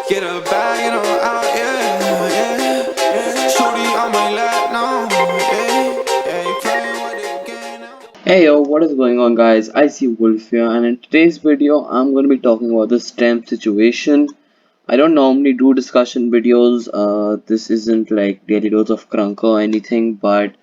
Get a bag and I'm out, yeah. Shorty on my lap now, yeah. You playing with the game now. Hey yo, what is going on guys? I see Wolf here, and in today's video I'm going to be talking about the STEM situation. I don't normally do discussion videos, this isn't like daily dose of Krunker or anything, but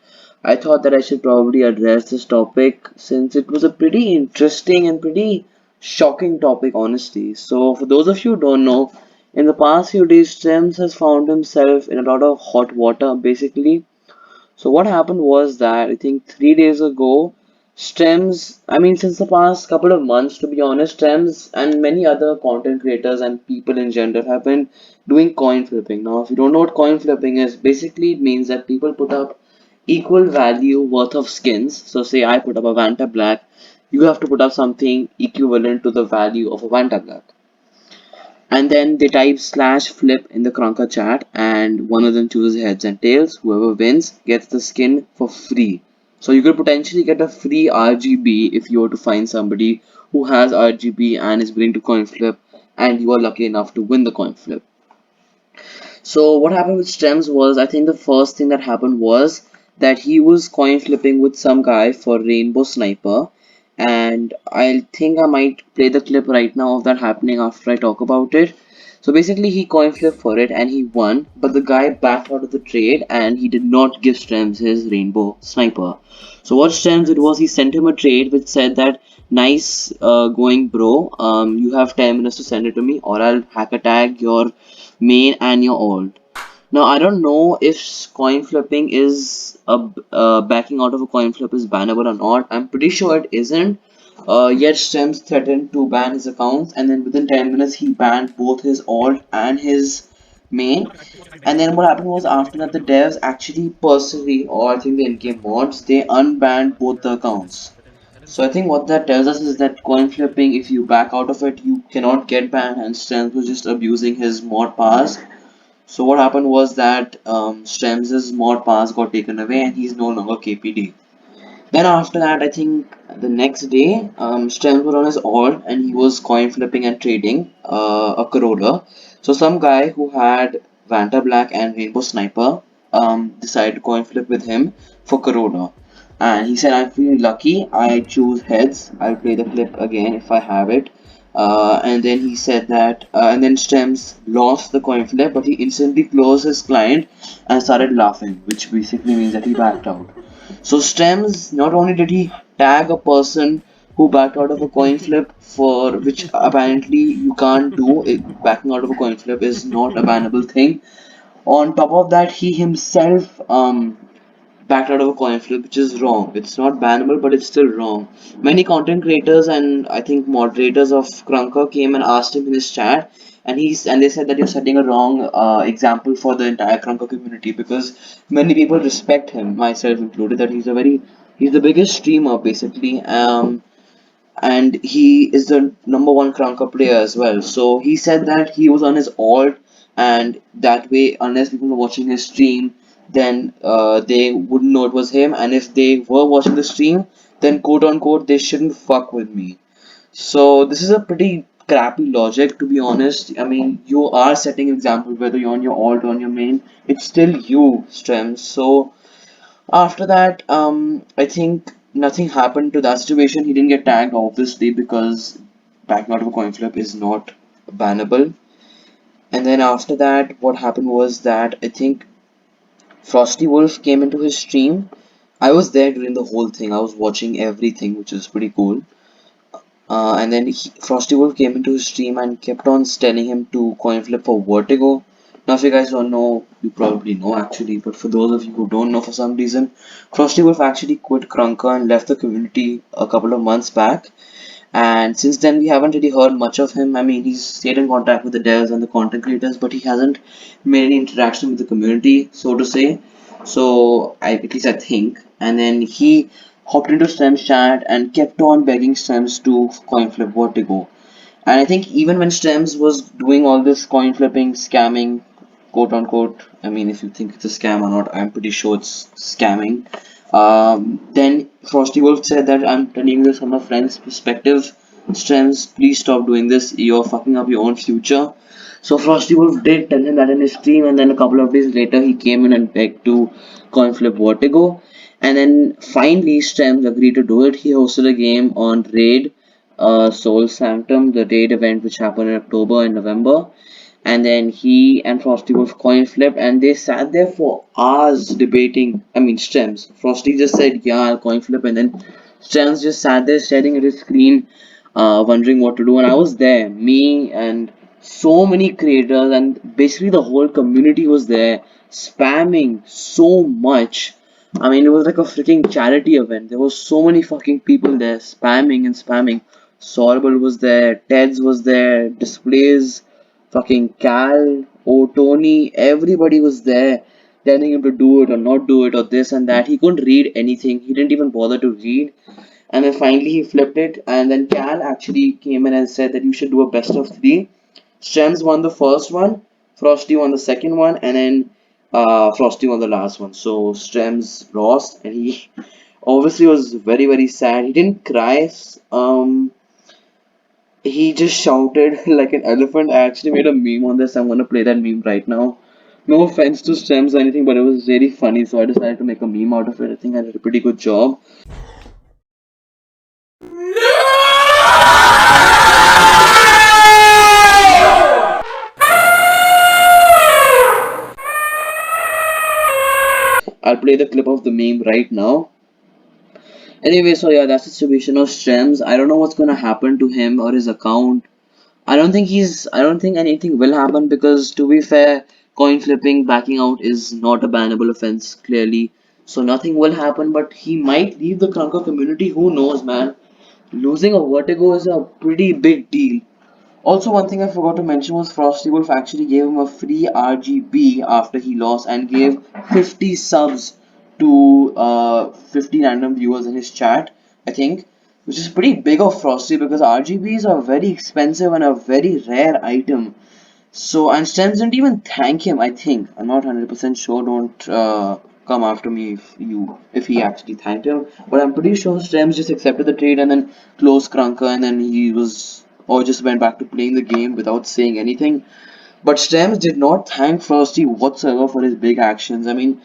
I thought that I should probably address this topic since it was a pretty interesting and pretty shocking topic honestly. So for those of you who don't know, in the past few days STEMs has found himself in a lot of hot water basically. So what happened was that I think 3 days ago, since the past couple of months, to be honest, Stems and many other content creators and people in general have been doing coin flipping. Now, if you don't know what coin flipping is, basically it means that people put up equal value worth of skins. So say I put up a Vanta Black, you have to put up something equivalent to the value of a Vanta Black. And then they type slash flip in the Krunker chat, and one of them chooses heads and tails. Whoever wins gets the skin for free. So you could potentially get a free RGB if you were to find somebody who has RGB and is willing to coin flip, and you are lucky enough to win the coin flip. So what happened with Stems was, I think the first thing that happened was that he was coin flipping with some guy for Rainbow Sniper, and I think I might play the clip right now of that happening after I talk about it. So basically he coin flipped for it and he won, but the guy backed out of the trade and he did not give Stems his Rainbow Sniper. So what Stems did was he sent him a trade which said that nice going bro, you have 10 minutes to send it to me or I'll hack attack your main and your alt. Now I don't know if coin flipping is backing out of a coin flip is bannable or not. I'm pretty sure it isn't. Yet Stems threatened to ban his accounts, and then within 10 minutes he banned both his alt and his main. And then what happened was after that the devs actually personally, or I think the in-game mods, they unbanned both the accounts. So I think what that tells us is that coin flipping, if you back out of it, you cannot get banned, and Stems was just abusing his mod pass. So what happened was that Stems' mod pass got taken away and he's no longer KPD. Then after that, I think the next day, Stems was on his alt and he was coin flipping and trading a Corona. So some guy who had Vanta Black and Rainbow Sniper decided to coin flip with him for Corona. And he said, I'm feeling lucky. I choose heads. I'll play the clip again if I have it. And then he said that, and then Stems lost the coin flip, but he instantly closed his client and started laughing, which basically means that he backed out. So Stems, not only did he tag a person who backed out of a coin flip, for which apparently you can't do, backing out of a coin flip is not a bannable thing. On top of that, he himself backed out of a coin flip, which is wrong. It's not bannable, but it's still wrong. Many content creators and I think moderators of Krunker came and asked him in his chat, and they said that you're setting a wrong example for the entire Krunker community because many people respect him, myself included, that he's the biggest streamer basically. And he is the number one Krunker player as well. So he said that he was on his alt, and that way, unless people were watching his stream, then they wouldn't know it was him. And if they were watching the stream, then quote unquote, they shouldn't fuck with me. So this is a pretty crappy logic, to be honest. I mean, you are setting example whether you're on your alt or on your main. It's still you, Strem. So after that, I think nothing happened to that situation. He didn't get tagged, obviously, because backing out of a coin flip is not bannable. And then after that, what happened was that I think Frosty Wolf came into his stream. I was there during the whole thing. I was watching everything, which is pretty cool. And then Frosty Wolf came into his stream and kept on telling him to coin flip for Vertigo. Now, if you guys don't know, you probably know actually, but for those of you who don't know for some reason, Frosty Wolf actually quit Krunker and left the community a couple of months back. And since then, we haven't really heard much of him. I mean, he's stayed in contact with the devs and the content creators, but he hasn't made any interaction with the community, so to say. So, at least I think. And then he hopped into Stem's chat and kept on begging Stems to coin flip Vertigo. And I think even when Stems was doing all this coin flipping, scamming, quote unquote, I mean, if you think it's a scam or not, I'm pretty sure it's scamming. Then Frosty Wolf said that I'm telling you this from a friend's perspective. Strems, please stop doing this. You're fucking up your own future. So Frosty Wolf did tell him that in his stream, and then a couple of days later, he came in and begged to COINFLIP Vertigo. And then finally, Strems agreed to do it. He hosted a game on Raid, Soul Sanctum, the Raid event which happened in October and November. And then he and Frosty Wolf coin flip, and they sat there for hours debating. I mean, Strems. Frosty just said, "Yeah, I'll coin flip," and then Strems just sat there staring at his screen, wondering what to do. And I was there, me and so many creators, and basically the whole community was there, spamming so much. I mean, it was like a freaking charity event. There was so many fucking people there, spamming and spamming. Sorbal was there, Teds was there, displays. Fucking Cal, Tony, everybody was there telling him to do it or not do it or this and that. He couldn't read anything. He didn't even bother to read. And then finally he flipped it. And then Cal actually came in and said that you should do a best of three. Strems won the first one, Frosty won the second one, and then Frosty won the last one. So Strems lost, and he obviously was very very sad. He didn't cry. He just shouted like an elephant. I actually made a meme on this. I'm gonna play that meme right now. No offense to stems or anything, but it was really funny, so I decided to make a meme out of it. I think I did a pretty good job. I'll play the clip of the meme right now. Anyway, so yeah, that's the situation of Strems. I don't know what's gonna happen to him or his account. I don't think anything will happen because to be fair, coin flipping, backing out is not a bannable offense, clearly. So nothing will happen, but he might leave the Krunker community. Who knows, man? Losing a vertigo is a pretty big deal. Also, one thing I forgot to mention was Frosty Wolf actually gave him a free RGB after he lost and gave 50 subs to 50 random viewers in his chat, I think, which is pretty big of Frosty because RGBs are very expensive and a very rare item. So, and Stems didn't even thank him, I think. I'm not 100% sure, don't come after me if he actually thanked him. But I'm pretty sure Stems just accepted the trade and then closed Krunker and then he was, or just went back to playing the game without saying anything. But Stems did not thank Frosty whatsoever for his big actions. I mean,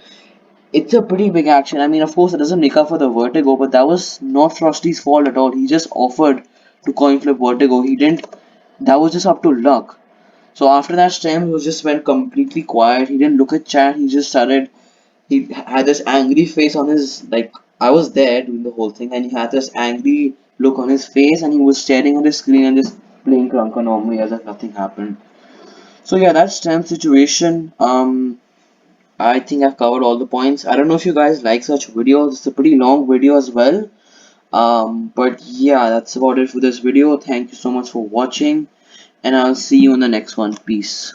it's a pretty big action. I mean, of course, it doesn't make up for the vertigo, but that was not Frosty's fault at all. He just offered to coin flip vertigo. He didn't, that was just up to luck. So after that, Stem was just went completely quiet. He didn't look at chat. He just started. He had this angry face on his like. I was there doing the whole thing, and he had this angry look on his face, and he was staring at the screen and just playing Krunker normally as if nothing happened. So yeah, that's Stem's situation. I think I've covered all the points. I don't know if you guys like such videos. It's a pretty long video as well. But yeah, that's about it for this video. Thank you so much for watching, and I'll see you in the next one. Peace.